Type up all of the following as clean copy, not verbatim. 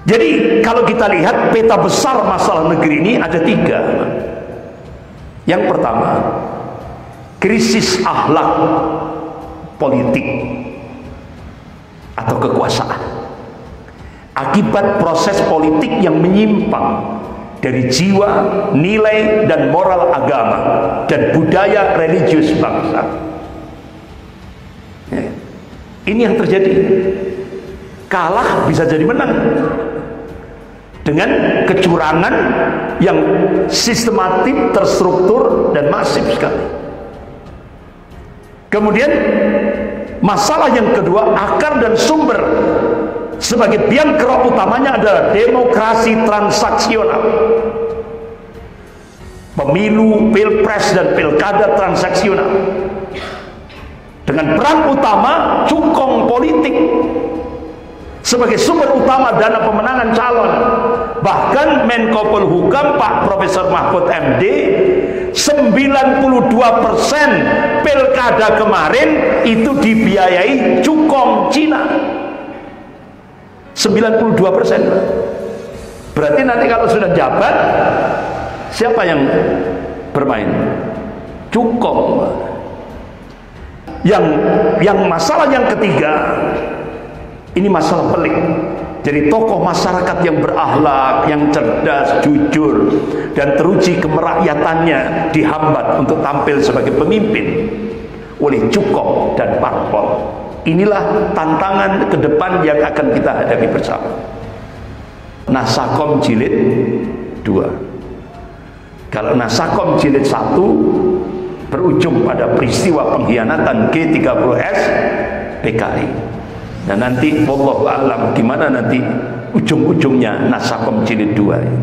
Jadi kalau kita lihat peta besar masalah negeri ini ada 3. Yang pertama, krisis akhlak politik atau kekuasaan akibat proses politik yang menyimpang dari jiwa, nilai, dan moral agama dan budaya religius bangsa. Ya. Ini yang terjadi. Kalah bisa jadi menang dengan kecurangan yang sistematik, terstruktur, dan masif sekali. Kemudian masalah yang kedua, akar dan sumber sebagai biang kerok utamanya adalah demokrasi transaksional. Pemilu, pilpres, dan pilkada transaksional dengan peran utama cukong politik sebagai sumber utama dana pemenangan calon. Bahkan Menko Polhukam Pak Profesor Mahfud MD, 92% pilkada kemarin itu dibiayai cukong Cina. 92%. Berarti nanti kalau sudah jabat, siapa yang bermain? Cukong. Yang masalah yang ketiga, ini masalah pelik. Jadi tokoh masyarakat yang berakhlak, yang cerdas, jujur, dan teruji kemerahyatannya dihambat untuk tampil sebagai pemimpin oleh cukong dan parpol. Inilah tantangan ke depan yang akan kita hadapi bersama. Nasakom jilid 2. Kalau Nasakom jilid 1 berujung pada peristiwa pengkhianatan G30S PKI. Dan nanti wallahu a'lam gimana nanti ujung-ujungnya Nasakom jilid 2 ini.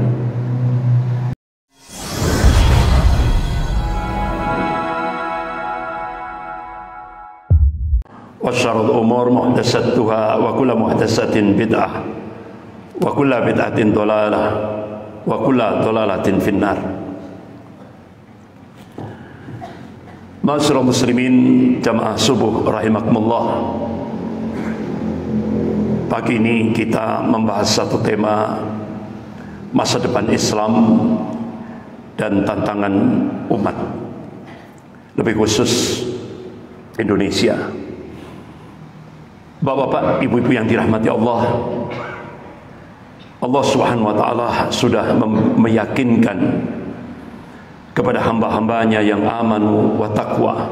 Wa syarrul umur muhdatsatuha wa kullu muhdatsatin bid'ah wa kullu bid'atin dhalalah wa kullu dhalalatin finnar. Ma'asyiral muslimin jamaah subuh rahimakumullah. Pagi ini kita membahas satu tema masa depan Islam dan tantangan umat, lebih khusus Indonesia. Bapak-bapak, ibu-ibu yang dirahmati Allah, Allah Subhanahu wa ta'ala sudah meyakinkan kepada hamba-hambanya yang amanu wa taqwa,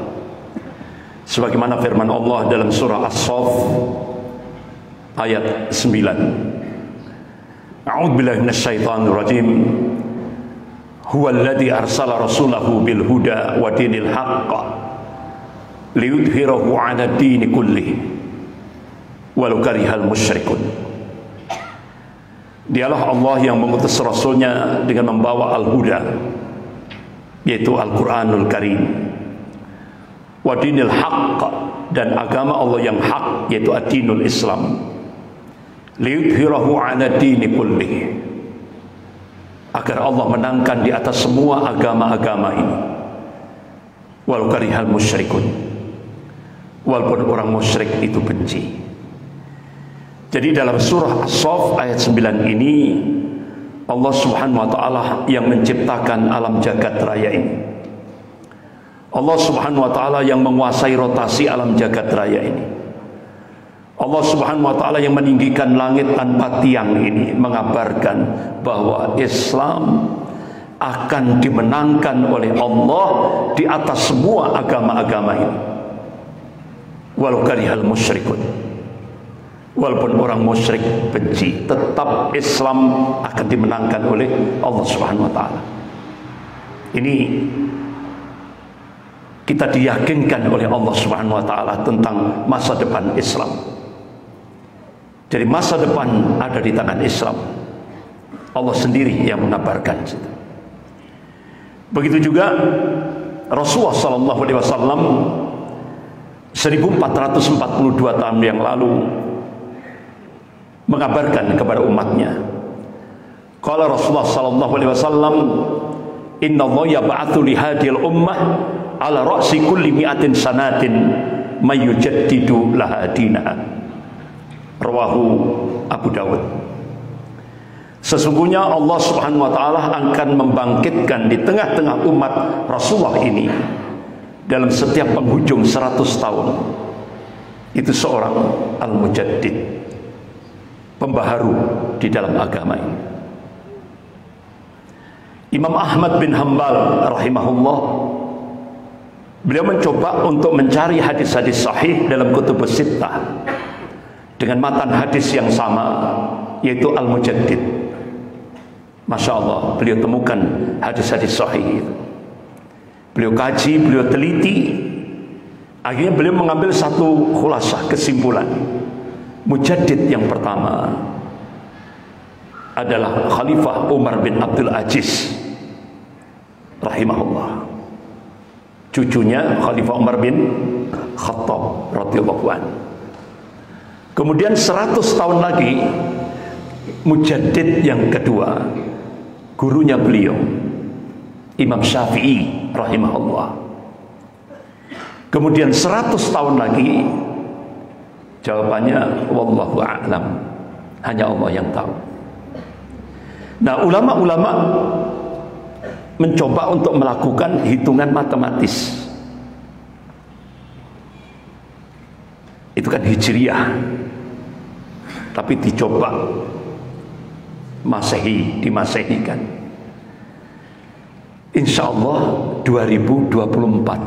sebagaimana firman Allah dalam surah As-Saff ayat 9. A'udzubillahi minasyaitonir rajim. Huwallazi arsala rasulahu bil huda wa dinil haqq liyudhhirahu 'ala ad-dini kullihi walau karihal musyrikun. Dialah Allah yang mengutus Rasulnya dengan membawa Al-Huda, yaitu Al-Quranul Karim, wa dinil haqq, dan agama Allah yang hak, yaitu ad-dinul Islam, liyudhhirahu 'ala dini kullihi, agar Allah menangkan di atas semua agama-agama ini, walau karihal musyrikun, walaupun orang musyrik itu benci. Jadi dalam surah As-Saff ayat 9 ini Allah Subhanahu wa ta'ala yang menciptakan alam jagat raya ini. Allah Subhanahu wa ta'ala yang menguasai rotasi alam jagat raya ini. Allah Subhanahu wa ta'ala yang meninggikan langit tanpa tiang ini mengabarkan bahwa Islam akan dimenangkan oleh Allah di atas semua agama-agama ini. Walau karihal musyrikun, walaupun orang musyrik benci, tetap Islam akan dimenangkan oleh Allah Subhanahu wa ta'ala. Ini kita diyakinkan oleh Allah Subhanahu wa ta'ala tentang masa depan Islam. Jadi masa depan ada di tangan Islam. Allah sendiri yang mengabarkan. Begitu juga Rasulullah sallallahu alaihi wasallam 1442 tahun yang lalu mengabarkan kepada umatnya. Qala Rasulullah sallallahu alaihi wasallam, "Inna Allah yab'atsu li hadhil ummah ala ra'si kulli mi'atin sanatin may yujaddidu laha dinaha." Rawahu Abu Dawud. Sesungguhnya Allah Subhanahu wa taala akan membangkitkan di tengah-tengah umat Rasulullah ini dalam setiap penghujung 100 tahun itu seorang al-mujaddid, pembaharu di dalam agama ini. Imam Ahmad bin Hanbal rahimahullah, beliau mencoba untuk mencari hadis-hadis sahih dalam kutubus sittah dengan matan hadis yang sama, yaitu al-mujaddid. Masya Allah, beliau temukan hadis-hadis sahih itu. Beliau kaji, beliau teliti. Akhirnya beliau mengambil satu khulasah, kesimpulan. Mujaddid yang pertama adalah Khalifah Umar bin Abdul Aziz rahimahullah, cucunya Khalifah Umar bin Khattab radhiyallahu anhu. Kemudian 100 tahun lagi mujaddid yang kedua, gurunya beliau Imam Syafi'i rahimahullah. Kemudian 100 tahun lagi, jawabannya wallahu a'lam, hanya Allah yang tahu. Nah, ulama-ulama mencoba untuk melakukan hitungan matematis. Itu kan hijriyah, tapi dicoba dimasehikan. Insya Allah 2024.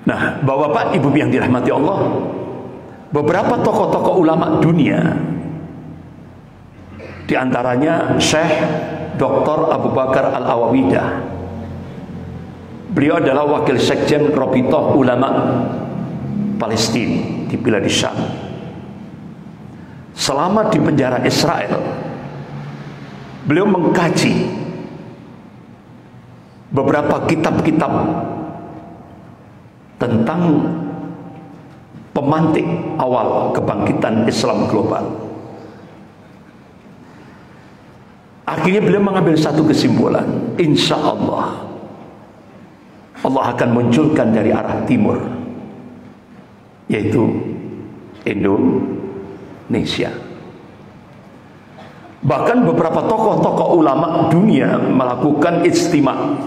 Nah, bapak-bapak, ibu yang dirahmati Allah, beberapa tokoh-tokoh ulama dunia, di antaranya Syekh Dr. Abu Bakar Al-Awawidah. Beliau adalah wakil sekjen Rabithah Ulama Palestina di Bilad Syam. Selama di penjara Israel, beliau mengkaji beberapa kitab-kitab tentang pemantik awal kebangkitan Islam global. Akhirnya beliau mengambil satu kesimpulan, insya Allah akan munculkan dari arah timur, yaitu Indonesia. Bahkan beberapa tokoh-tokoh ulama dunia melakukan ijtima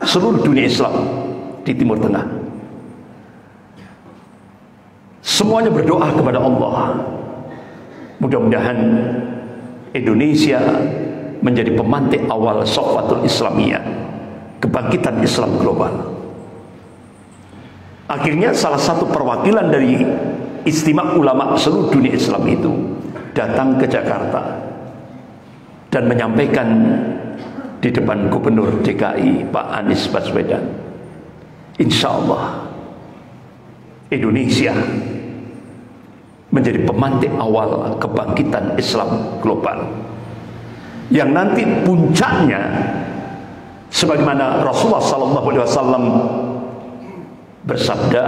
seluruh dunia Islam di Timur Tengah. Semuanya berdoa kepada Allah, mudah-mudahan Indonesia menjadi pemantik awal Safatul Islamiyah, kebangkitan Islam global. Akhirnya salah satu perwakilan dari Ijtima ulama seluruh dunia Islam itu datang ke Jakarta dan menyampaikan di depan Gubernur DKI Pak Anies Baswedan, insya Allah Indonesia menjadi pemantik awal kebangkitan Islam global, yang nanti puncaknya sebagaimana Rasulullah SAW bersabda,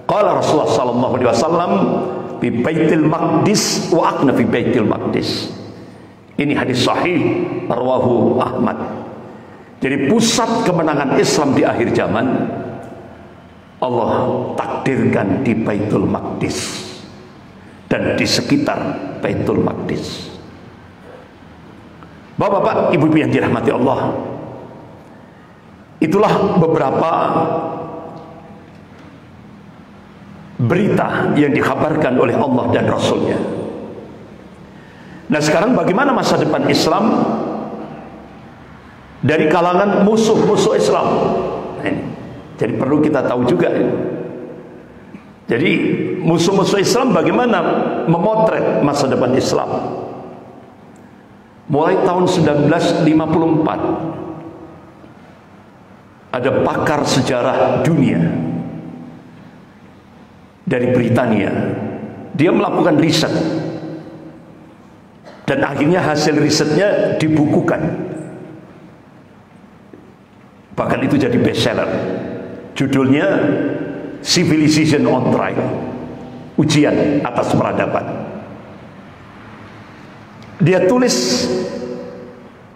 qala Rasulullah SAW fi Baitul Maqdis wa akna fi Baitul Maqdis. Ini hadis sahih rawahu Ahmad. Jadi pusat kemenangan Islam di akhir zaman Allah takdirkan di Baitul Maqdis dan di sekitar Baitul Maqdis. Bapak-bapak, ibu-ibu yang dirahmati Allah, itulah beberapa berita yang dikabarkan oleh Allah dan Rasulnya. Nah, sekarang bagaimana masa depan Islam dari kalangan musuh-musuh Islam? Nah, ini. Jadi perlu kita tahu juga ini. Jadi musuh-musuh Islam bagaimana memotret masa depan Islam? Mulai tahun 1954 ada pakar sejarah dunia dari Britania. Dia melakukan riset dan akhirnya hasil risetnya dibukukan. Bahkan itu jadi bestseller. Judulnya Civilization on Trial, ujian atas peradaban. Dia tulis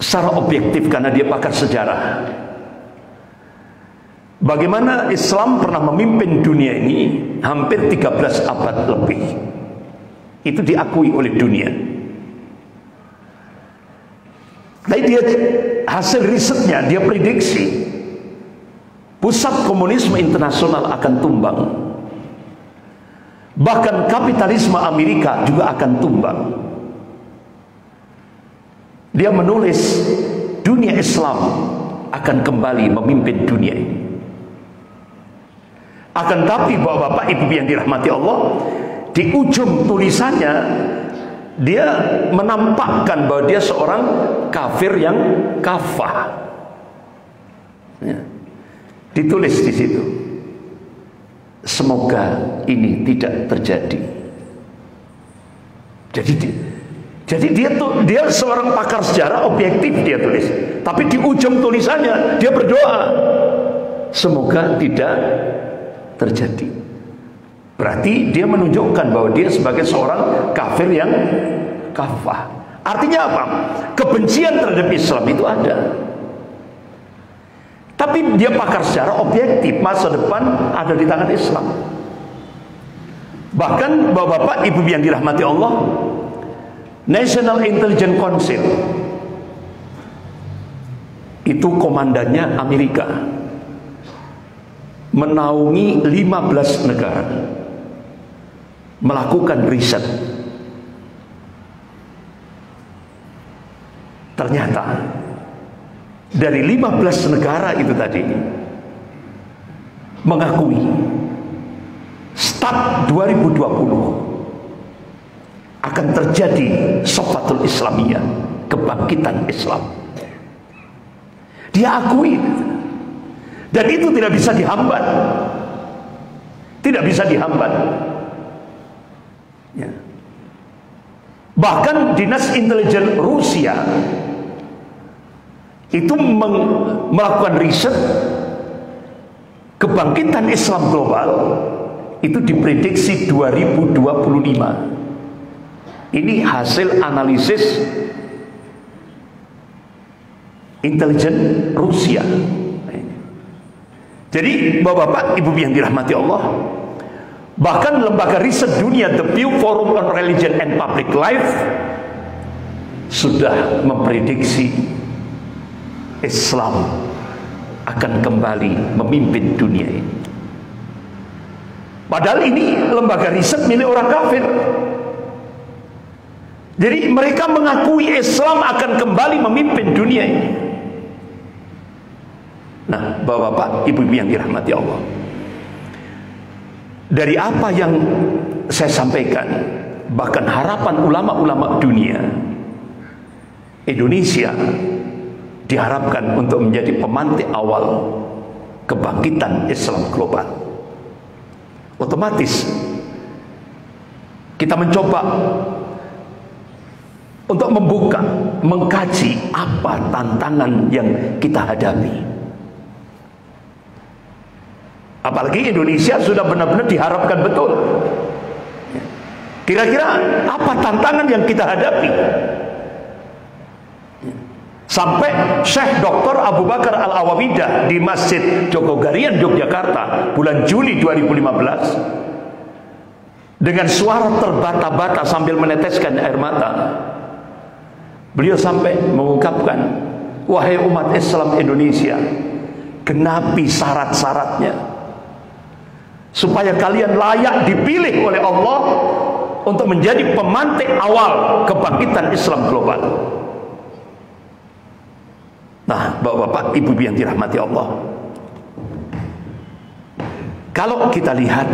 secara objektif karena dia pakar sejarah, bagaimana Islam pernah memimpin dunia ini hampir 13 abad lebih. Itu diakui oleh dunia. Tapi dia hasil risetnya dia prediksi pusat komunisme internasional akan tumbang. Bahkan kapitalisme Amerika juga akan tumbang. Dia menulis dunia Islam akan kembali memimpin dunia ini. Akan tapi bapak-bapak ibu yang dirahmati Allah, di ujung tulisannya dia menampakkan bahwa dia seorang kafir yang kafah. Ya. Ditulis di situ, semoga ini tidak terjadi. Jadi dia seorang pakar sejarah objektif, dia tulis. Tapi di ujung tulisannya dia berdoa, semoga tidak terjadi. Berarti dia menunjukkan bahwa dia sebagai seorang kafir yang kafah. Artinya apa? Kebencian terhadap Islam itu ada. Tapi dia pakar sejarah objektif, masa depan ada di tangan Islam. Bahkan bapak-bapak ibu yang dirahmati Allah, National Intelligence Council itu komandannya Amerika, menaungi 15 negara melakukan riset. Ternyata dari 15 negara itu tadi mengakui start 2020 akan terjadi Sofatul Islamiyah, kebangkitan Islam. Dia akui, dan itu tidak bisa dihambat, tidak bisa dihambat. Ya. Bahkan dinas intelijen Rusia itu melakukan riset kebangkitan Islam global itu diprediksi 2025. Ini hasil analisis intelijen Rusia. Jadi bapak-bapak ibu yang dirahmati Allah, bahkan lembaga riset dunia The Pew Forum on Religion and Public Life sudah memprediksi Islam akan kembali memimpin dunia ini. Padahal ini lembaga riset milik orang kafir. Jadi mereka mengakui Islam akan kembali memimpin dunia ini. Nah, bapak-bapak, ibu-ibu yang dirahmati Allah, dari apa yang saya sampaikan, bahkan harapan ulama-ulama dunia, Indonesia diharapkan untuk menjadi pemantik awal kebangkitan Islam global. Otomatis kita mencoba untuk membuka, mengkaji apa tantangan yang kita hadapi. Apalagi Indonesia sudah benar-benar diharapkan betul. Kira-kira apa tantangan yang kita hadapi? Sampai Syekh Dr. Abu Bakar Al-Awawidah di Masjid Jogogarian Yogyakarta bulan Juli 2015 dengan suara terbata-bata sambil meneteskan air mata, beliau sampai mengungkapkan, wahai umat Islam Indonesia, genapi syarat-syaratnya supaya kalian layak dipilih oleh Allah untuk menjadi pemantik awal kebangkitan Islam global. Nah, bapak-bapak, ibu yang dirahmati Allah, kalau kita lihat,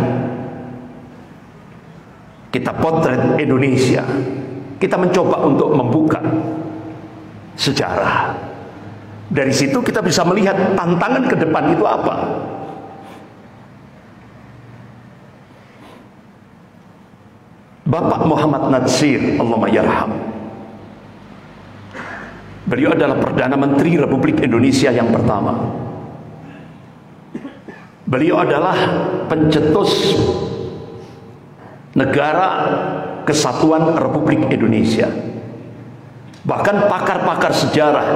kita potret Indonesia, kita mencoba untuk membuka sejarah. Dari situ kita bisa melihat tantangan ke depan itu apa. Bapak Muhammad Natsir, Allahumma yarham, beliau adalah Perdana Menteri Republik Indonesia yang pertama. Beliau adalah pencetus Negara Kesatuan Republik Indonesia. Bahkan pakar-pakar sejarah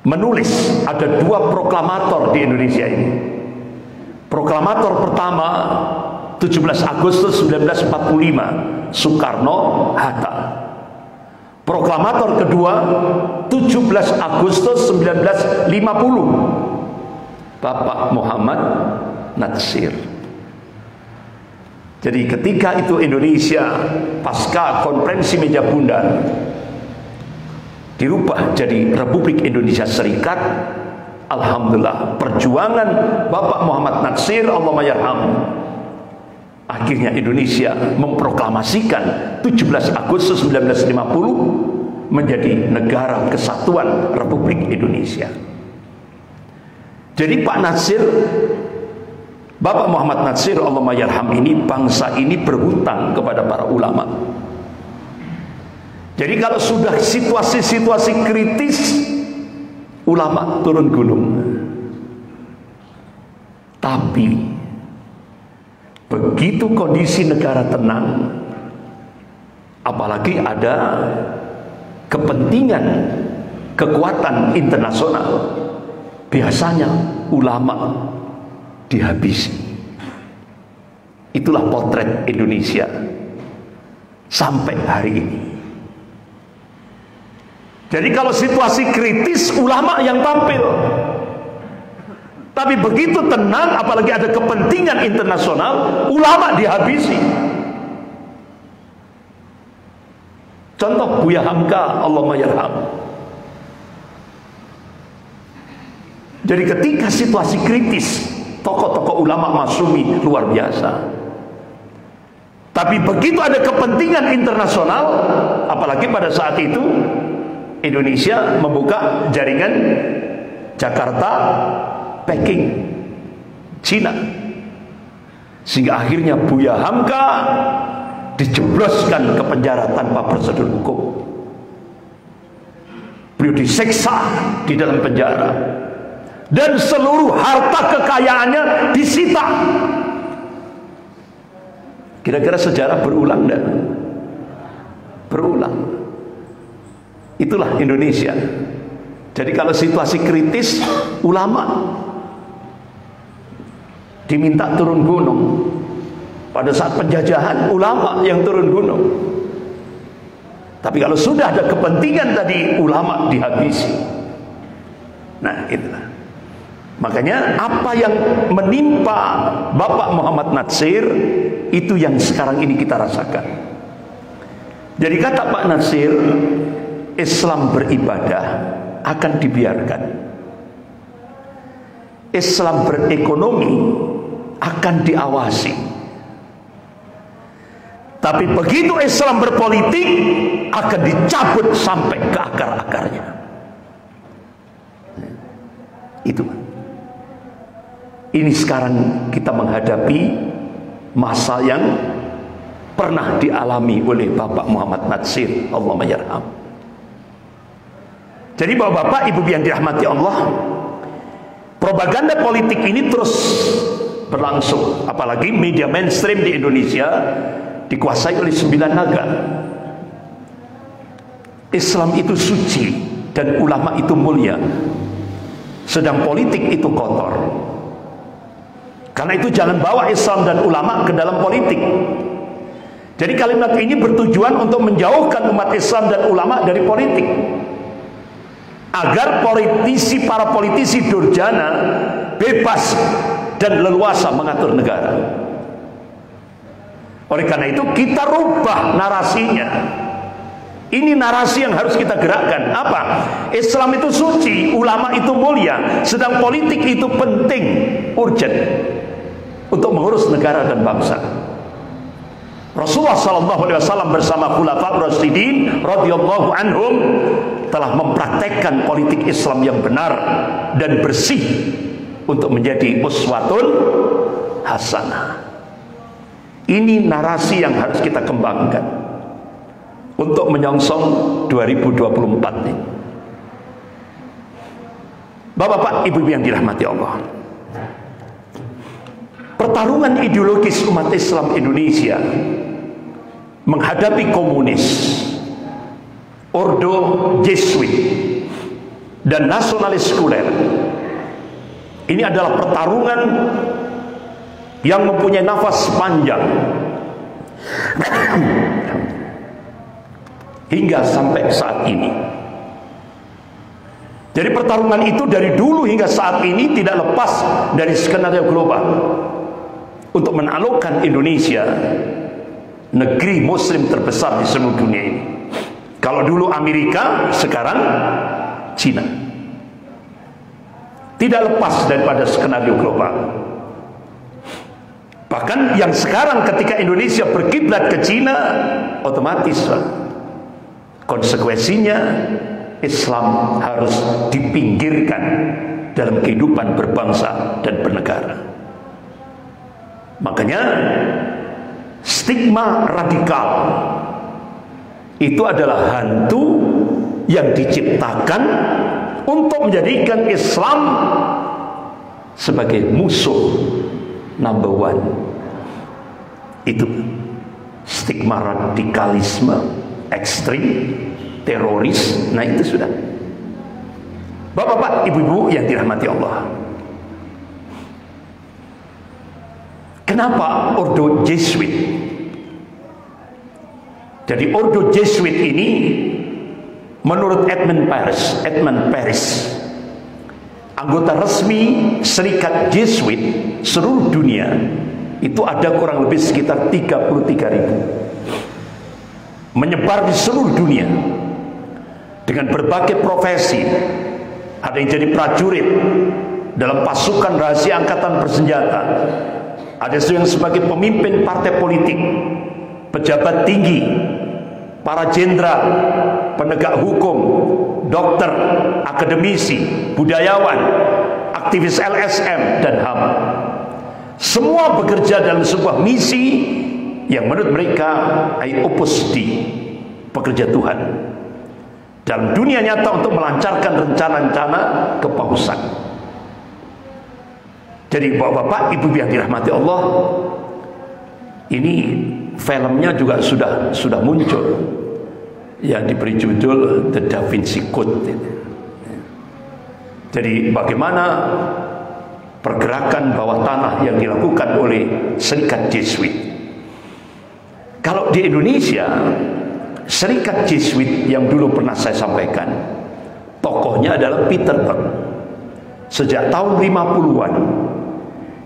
menulis ada 2 proklamator di Indonesia ini. Proklamator pertama 17 Agustus 1945, Soekarno-Hatta. Proklamator kedua 17 Agustus 1950, Bapak Muhammad Natsir. Jadi ketika itu Indonesia pasca konferensi meja bundar dirubah jadi Republik Indonesia Serikat, alhamdulillah perjuangan Bapak Muhammad Natsir, Allahumma yarham, akhirnya Indonesia memproklamasikan 17 Agustus 1950 menjadi negara kesatuan Republik Indonesia. Jadi Pak Natsir, Bapak Muhammad Natsir, Allahumma yarham, ini bangsa ini berhutang kepada para ulama. Jadi kalau sudah situasi-situasi kritis, ulama turun gunung. Tapi begitu kondisi negara tenang, apalagi ada kepentingan kekuatan internasional, biasanya ulama dihabisi. Itulah potret Indonesia sampai hari ini. Jadi kalau situasi kritis, ulama yang tampil. Tapi begitu tenang, apalagi ada kepentingan internasional, ulama dihabisi. Contoh Buya Hamka, Allahumma yarham. Jadi ketika situasi kritis, tokoh-tokoh ulama masyumi luar biasa. Tapi begitu ada kepentingan internasional, apalagi pada saat itu Indonesia membuka jaringan Jakarta, Peking, Cina, sehingga akhirnya Buya Hamka dijebloskan ke penjara tanpa prosedur hukum. Beliau diseksa di dalam penjara dan seluruh harta kekayaannya disita. Kira-kira sejarah berulang dan berulang. Itulah Indonesia. Jadi kalau situasi kritis, ulama diminta turun gunung. Pada saat penjajahan, ulama yang turun gunung. Tapi kalau sudah ada kepentingan tadi, ulama dihabisi. Nah, itulah. Makanya apa yang menimpa Bapak Muhammad Natsir, itu yang sekarang ini kita rasakan. Jadi kata Pak Natsir, Islam beribadah akan dibiarkan. Islam berekonomi akan diawasi. Tapi begitu Islam berpolitik, akan dicabut sampai ke akar-akarnya. Itu. Ini sekarang kita menghadapi masa yang pernah dialami oleh Bapak Muhammad Natsir, Allahumma yarham. Jadi bapak-bapak, ibu yang dirahmati Allah, propaganda politik ini terus berlangsung. Apalagi media mainstream di Indonesia dikuasai oleh 9 naga. Islam itu suci dan ulama itu mulia, sedang politik itu kotor. Karena itu jangan bawa Islam dan ulama ke dalam politik. Jadi kalimat ini bertujuan untuk menjauhkan umat Islam dan ulama dari politik, agar para politisi durjana bebas dan leluasa mengatur negara. Oleh karena itu kita rubah narasinya. Ini narasi yang harus kita gerakkan. Apa? Islam itu suci, ulama itu mulia, sedang politik itu penting, urgent untuk mengurus negara dan bangsa. Rasulullah SAW bersama Khulafaur Rasyidin radhiyallahu anhum telah mempraktekkan politik Islam yang benar dan bersih untuk menjadi uswatun hasanah. Ini narasi yang harus kita kembangkan untuk menyongsong 2024 ini. Bapak-bapak, ibu yang dirahmati Allah, pertarungan ideologis umat Islam Indonesia menghadapi komunis, ordo Jesuit, dan nasionalis sekuler. Ini adalah pertarungan yang mempunyai nafas panjang. hingga sampai saat ini. Jadi pertarungan itu dari dulu hingga saat ini tidak lepas dari skenario global untuk menaklukkan Indonesia, negeri muslim terbesar di seluruh dunia ini. Kalau dulu Amerika, sekarang Cina. Tidak lepas daripada skenario global. Bahkan yang sekarang ketika Indonesia berkiblat ke Cina, otomatis konsekuensinya Islam harus dipinggirkan dalam kehidupan berbangsa dan bernegara. Makanya stigma radikal itu adalah hantu yang diciptakan untuk menjadikan Islam sebagai musuh number one. Itu stigma radikalisme ekstrim, teroris. Nah itu sudah. Bapak-bapak, ibu-ibu yang dirahmati Allah, kenapa Ordo Jesuit? Jadi Ordo Jesuit ini menurut Edmund Paris, anggota resmi Serikat Jesuit seluruh dunia, itu ada kurang lebih sekitar 33.000, menyebar di seluruh dunia dengan berbagai profesi. Ada yang jadi prajurit dalam pasukan rahasia angkatan bersenjata, ada yang sebagai pemimpin partai politik, pejabat tinggi, para jenderal, penegak hukum, dokter, akademisi, budayawan, aktivis LSM dan HAM. Semua bekerja dalam sebuah misi yang menurut mereka Opus Dei, pekerja Tuhan dalam dunia nyata untuk melancarkan rencana-rencana kepausan. Jadi bapak-bapak, ibu yang dirahmati Allah, ini filmnya juga sudah muncul yang diberi judul The Da Vinci Code. Jadi bagaimana pergerakan bawah tanah yang dilakukan oleh Serikat Jesuit. Kalau di Indonesia, Serikat Jesuit yang dulu pernah saya sampaikan, tokohnya adalah Peter Berg. Sejak tahun 50-an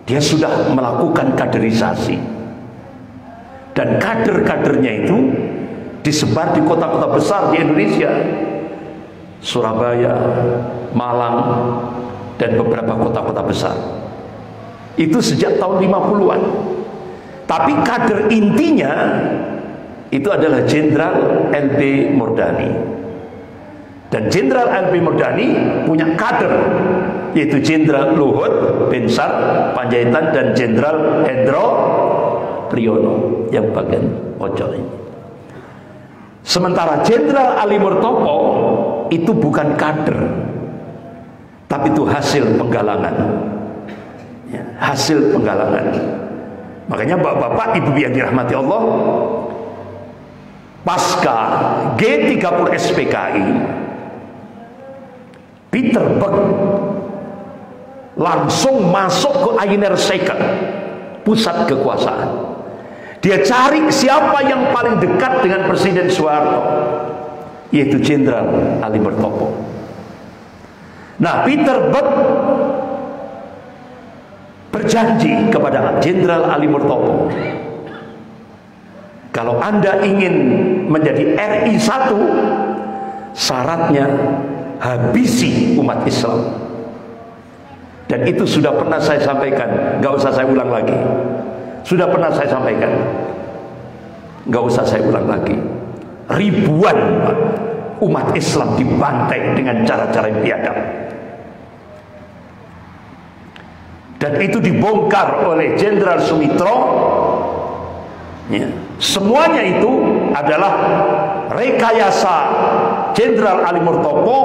dia sudah melakukan kaderisasi, dan kader-kadernya itu disebar di kota-kota besar di Indonesia, Surabaya, Malang, dan beberapa kota-kota besar. Itu sejak tahun 50-an. Tapi kader intinya itu adalah Jenderal LB Murdani. Dan Jenderal LB Murdani punya kader, yaitu Jenderal Luhut Binsar Panjaitan dan Jenderal Hendro Priyono yang bagian pojok ini. Sementara Jenderal Ali Murtopo itu bukan kader, tapi itu hasil penggalangan, ya, hasil penggalangan. Makanya bapak-bapak, ibu yang dirahmati Allah, pasca G30 SPKI, Peter Berg langsung masuk ke Ainer Second, pusat kekuasaan. Dia cari siapa yang paling dekat dengan Presiden Soeharto, yaitu Jenderal Ali Murtopo. Nah, Peter Berg berjanji kepada Jenderal Ali Murtopo, kalau Anda ingin menjadi RI 1, syaratnya habisi umat Islam. Dan itu sudah pernah saya sampaikan, gak usah saya ulang lagi. Sudah pernah saya sampaikan, gak usah saya ulang lagi. Ribuan umat Islam dibantai dengan cara-cara yang biadab. Dan itu dibongkar oleh Jenderal Sumitro, ya. Semuanya itu adalah rekayasa Jenderal Ali Murtopo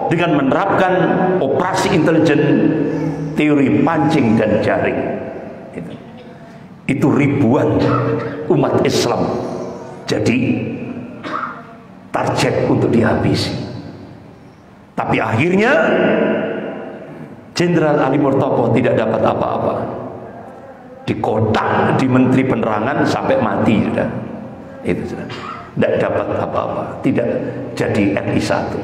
dengan menerapkan operasi intelijen, teori pancing dan jaring. Itu ribuan umat Islam jadi target untuk dihabisi. Tapi akhirnya Jenderal Ali Murtopo tidak dapat apa-apa. Dikotak di Menteri Penerangan sampai mati sudah. Itu sudah. tidak dapat apa-apa, tidak jadi RI 1.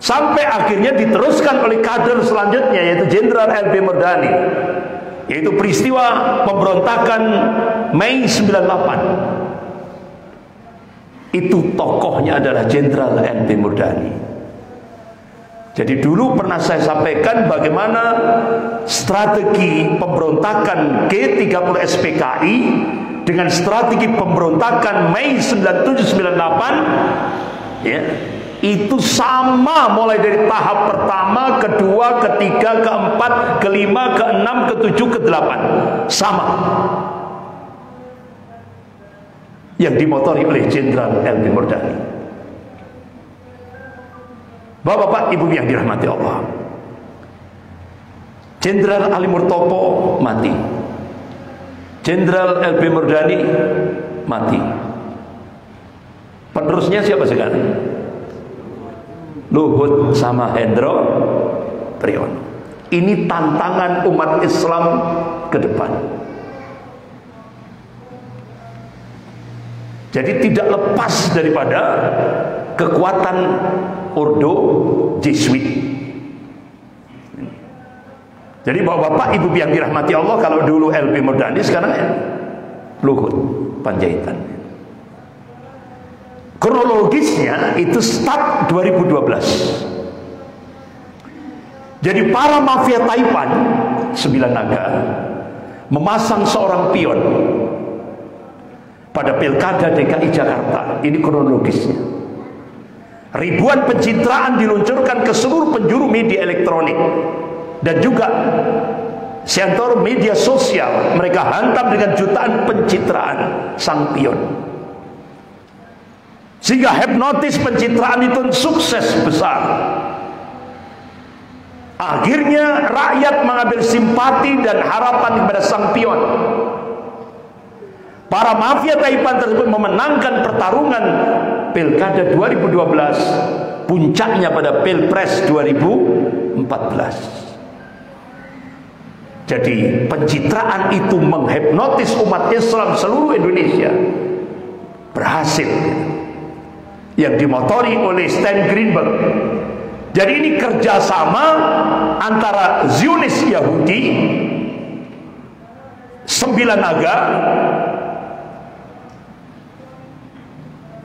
Sampai akhirnya diteruskan oleh kader selanjutnya, yaitu Jenderal LB Mardhani, yaitu peristiwa pemberontakan Mei 98. Itu tokohnya adalah Jenderal LB Mardhani. Jadi dulu pernah saya sampaikan bagaimana strategi pemberontakan G30 SPKI dengan strategi pemberontakan Mei 97-98, ya, itu sama mulai dari tahap pertama, kedua, ketiga, keempat, kelima, keenam, ketujuh, kedelapan, sama. Yang dimotori oleh Jenderal LB Mardhani. Bapak-bapak, ibu yang dirahmati Allah, Jenderal Ali Murtopo mati, Jenderal LB Mardhani mati. Penerusnya siapa sekarang? Luhut sama Hendro Priyono. Ini tantangan umat Islam ke depan. Jadi tidak lepas daripada kekuatan Ordo Jesuit. Jadi bapak-bapak, ibu yang dirahmati Allah, kalau dulu LB Mardhani, sekarang Luhut Panjaitan. Kronologisnya itu start 2012. Jadi para mafia Taipan 9 naga memasang seorang pion pada pilkada DKI Jakarta. Ini kronologisnya. Ribuan pencitraan diluncurkan ke seluruh penjuru media elektronik dan juga sektor media sosial. Mereka hantam dengan jutaan pencitraan sang pion, sehingga hipnotis pencitraan itu sukses besar. Akhirnya rakyat mengambil simpati dan harapan kepada sang pion. Para mafia Taipan tersebut memenangkan pertarungan Pilkada 2012, puncaknya pada Pilpres 2014. Jadi pencitraan itu menghipnotis umat Islam seluruh Indonesia. Berhasil, yang dimotori oleh Stan Greenberg. Jadi ini kerjasama antara Zionis Yahudi, 9 naga,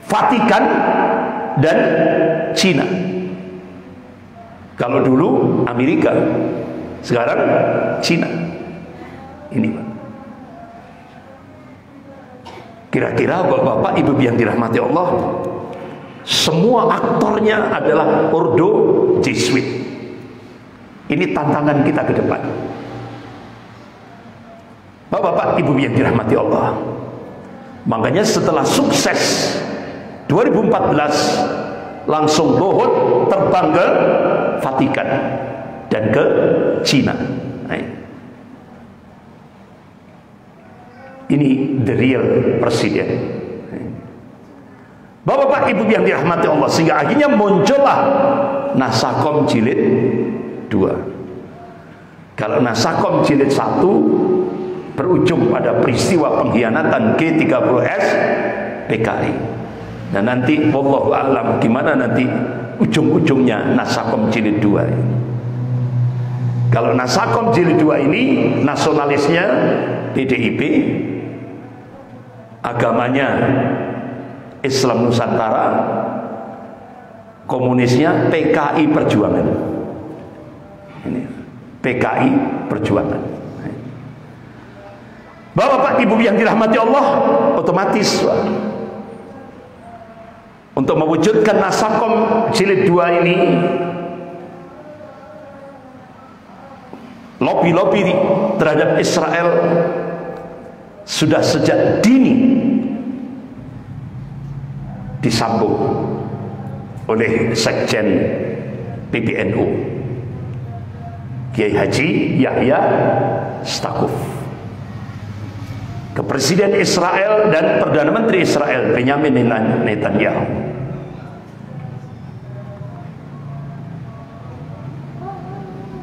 Vatikan, dan Cina. Kalau dulu Amerika, sekarang Cina. Ini Pak. Kira-kira bapak-bapak, ibu yang dirahmati Allah, semua aktornya adalah Ordo Jesuit. Ini tantangan kita ke depan. Bapak-bapak, ibu yang dirahmati Allah, makanya setelah sukses 2014, langsung Luhut terbang ke Vatikan dan ke Cina. Ini the real presiden. Bapak-bapak, ibu yang dirahmati Allah, sehingga akhirnya muncullah Nasakom Jilid 2. Kalau Nasakom Jilid 1 berujung pada peristiwa pengkhianatan G30S PKI. Dan nanti wallahu a'lam gimana nanti ujung-ujungnya Nasakom Jilid 2. Kalau Nasakom Jilid 2 ini nasionalisnya PDIP, agamanya Islam Nusantara, komunisnya PKI Perjuangan. Ini PKI Perjuangan. Bapak-bapak, ibu yang dirahmati Allah, otomatis untuk mewujudkan Nasakom Jilid 2 ini, lobi-lobi terhadap Israel sudah sejak dini disambung oleh Sekjen PBNU Kiai Haji Yahya Stakuf ke Presiden Israel dan Perdana Menteri Israel Benjamin Netanyahu.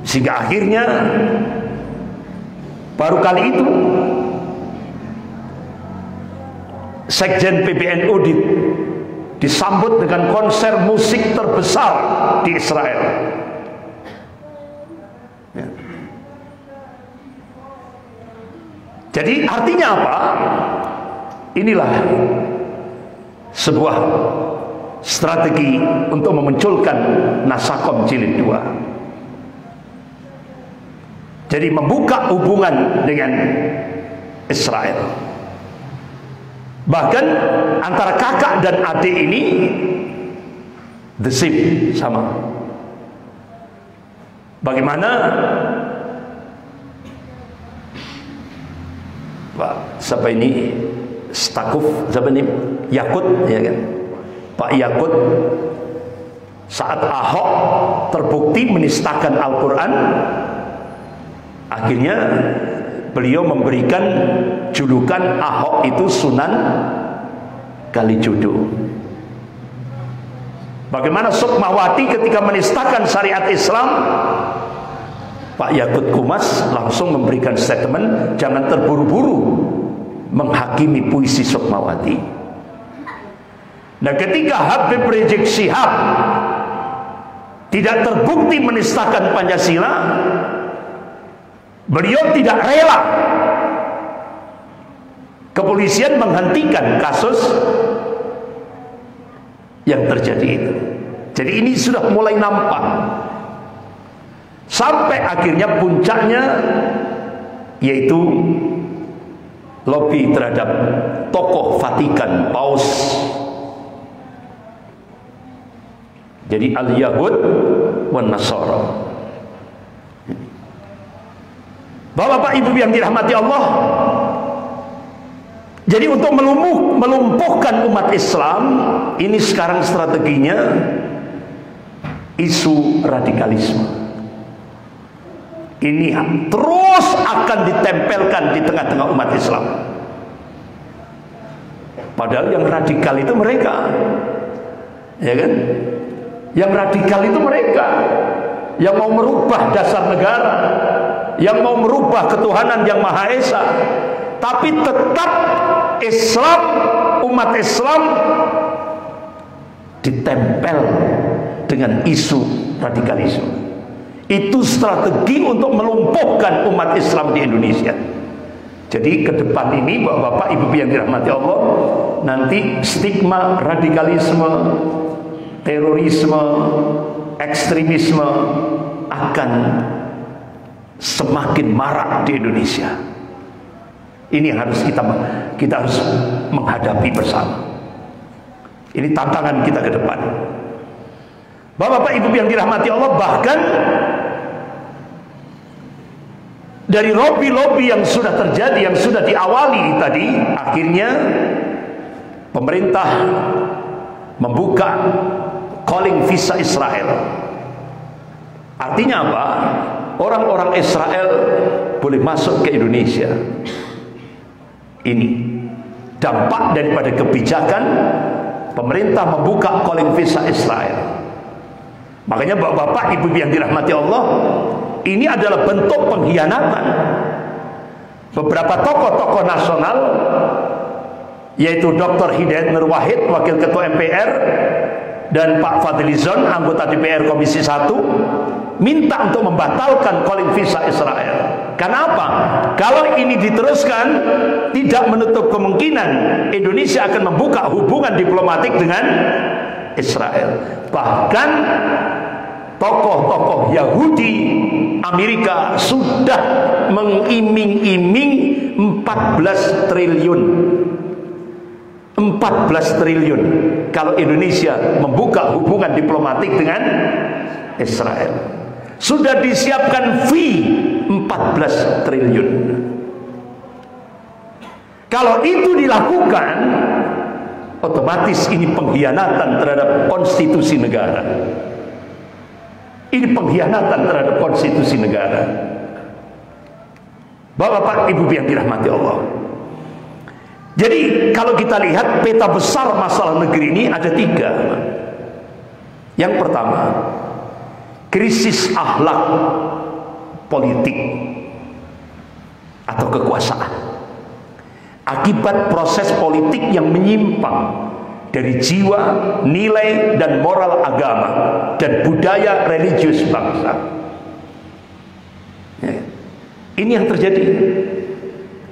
Sehingga akhirnya baru kali itu Sekjen PBNU disambut dengan konser musik terbesar di Israel. Ya. Jadi artinya apa? Inilah sebuah strategi untuk memunculkan Nasakom Jilid 2. Jadi membuka hubungan dengan Israel. Bahkan antara kakak dan adik ini the same, sama. Bagaimana Pak siapa ini Stakuf, siapa ini Yakut, ya kan? Pak Yakut saat Ahok terbukti menistakan Al-Quran, akhirnya beliau memberikan julukan Ahok itu Sunan Kalijodo. Bagaimana Sukmawati ketika menistakan syariat Islam, Pak Yakut Kumas langsung memberikan statement, jangan terburu-buru menghakimi puisi Sukmawati. Nah, ketika Habib Rizik Syihab tidak terbukti menistakan Pancasila, beliau tidak rela kepolisian menghentikan kasus yang terjadi itu. Jadi ini sudah mulai nampak. Sampai akhirnya puncaknya yaitu lobby terhadap tokoh Vatikan, Paus. Jadi al-Yahud wan Nasara. Bapak Ibu yang dirahmati Allah, jadi untuk melumpuhkan umat Islam, ini sekarang strateginya isu radikalisme. Ini terus akan ditempelkan di tengah-tengah umat Islam. Padahal yang radikal itu mereka, ya kan? Yang radikal itu mereka yang mau merubah dasar negara, yang mau merubah ketuhanan yang Maha Esa. Tapi tetap Islam, umat Islam ditempel dengan isu radikalisme. Itu strategi untuk melumpuhkan umat Islam di Indonesia. Jadi ke depan ini Bapak Ibu yang dirahmati Allah, nanti stigma radikalisme, terorisme, ekstremisme akan semakin marak di Indonesia. Ini yang harus kita harus menghadapi bersama. Ini tantangan kita ke depan. Bapak Ibu yang dirahmati Allah, bahkan dari lobby-lobby yang sudah terjadi, yang sudah diawali tadi, akhirnya pemerintah membuka calling visa Israel. Artinya apa? Orang-orang Israel boleh masuk ke Indonesia. Ini dampak daripada kebijakan pemerintah membuka calling visa Israel. Makanya Bapak Ibu yang dirahmati Allah, ini adalah bentuk pengkhianatan. Beberapa tokoh-tokoh nasional, yaitu Dr. Hidayat Nur Wahid, Wakil Ketua MPR, dan Pak Fadlizon, anggota DPR Komisi 1, minta untuk membatalkan calling visa Israel. Kenapa? Kalau ini diteruskan, tidak menutup kemungkinan Indonesia akan membuka hubungan diplomatik dengan Israel. Bahkan tokoh-tokoh Yahudi Amerika sudah mengiming-iming 14 triliun kalau Indonesia membuka hubungan diplomatik dengan Israel. Sudah disiapkan fee 14 triliun. Kalau itu dilakukan, otomatis ini pengkhianatan terhadap konstitusi negara. Ini pengkhianatan terhadap konstitusi negara. Bapak Ibu yang dirahmati Allah, jadi kalau kita lihat peta besar masalah negeri ini ada 3. Yang pertama, krisis akhlak politik atau kekuasaan. akibat proses politik yang menyimpang dari jiwa, nilai, dan moral agama dan budaya religius bangsa. Ya. Ini yang terjadi.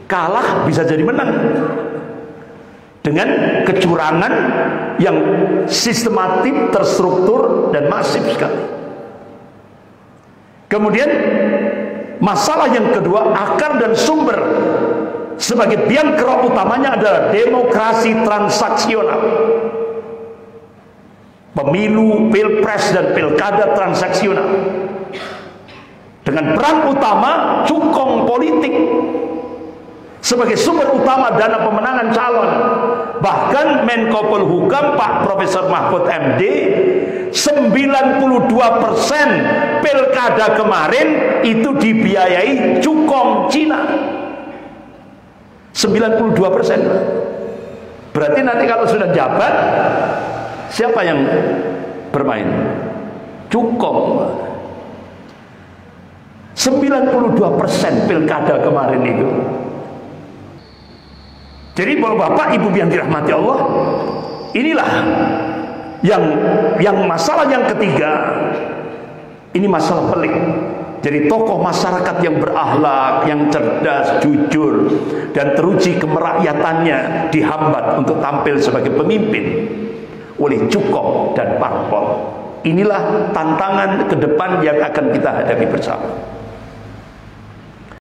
Kalah bisa jadi menang dengan kecurangan yang sistematik, terstruktur, dan masif sekali. Kemudian masalah yang kedua, akar dan sumber sebagai biang kerok utamanya adalah demokrasi transaksional. Pemilu, pilpres, dan pilkada transaksional dengan peran utama cukong politik sebagai sumber utama dana pemenangan calon. Bahkan Menko Polhukam Pak Profesor Mahfud MD, 92% pilkada kemarin itu dibiayai cukong Cina. 92%. Berarti nanti kalau sudah jabat, siapa yang bermain? Cukong. 92% pilkada kemarin itu. Jadi Bapak Ibu yang dirahmati Allah, inilah yang masalah yang ketiga. Ini masalah pelik. Jadi tokoh masyarakat yang berakhlak, yang cerdas, jujur, dan teruji kemerahyatannya dihambat untuk tampil sebagai pemimpin oleh cukong dan parpol. Inilah tantangan ke depan yang akan kita hadapi bersama.